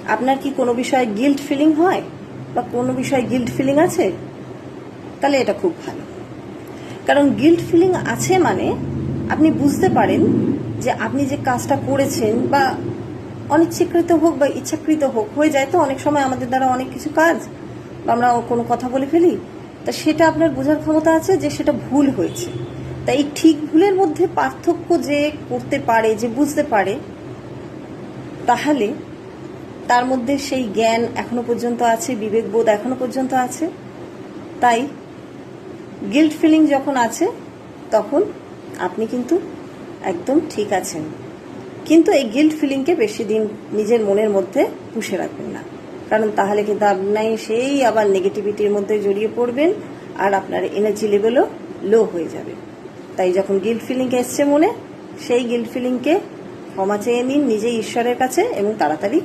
আপনার কি কোনো বিষয়ে গিল্ট ফিলিং হয় বা কোনো বিষয়ে গিল্ট ফিলিং আছে? তাহলে এটা খুব ভালো। কারণ গিল্ট ফিলিং আছে মানে আপনি বুঝতে পারেন যে আপনি যে কাজটা করেছেন, বা অনিচ্ছাকৃত হোক বা ইচ্ছাকৃত হোক, হয়ে যায় তো অনেক সময় আমাদের দ্বারা অনেক কিছু কাজ, বা আমরা কোনো কথা বলে ফেলি, তা সেটা আপনার বোঝার ক্ষমতা আছে যে সেটা ভুল হয়েছে। তাই এই ঠিক ভুলের মধ্যে পার্থক্য যে করতে পারে, যে বুঝতে পারে, তাহলে তার মধ্যে সেই জ্ঞান এখনো পর্যন্ত আছে, বিবেকবোধ এখনো পর্যন্ত আছে। তাই গিল্ট ফিলিং যখন আছে তখন আপনি কিন্তু একদম ঠিক আছেন। কিন্তু এই গিল্ট ফিলিংকে বেশি দিন নিজের মনের মধ্যে পুষে রাখবেন না, কারণ তাহলে কিন্তু আপনি সেই আবার নেগেটিভিটির মধ্যে জড়িয়ে পড়বেন আর আপনার এনার্জি লেভেলও লো হয়ে যাবে। তাই যখন গিল্ট ফিলিং এসছে মনে, সেই গিল্ট ফিলিংকে ক্ষমা চেয়ে নিন নিজে ঈশ্বরের কাছে এবং তাড়াতাড়ি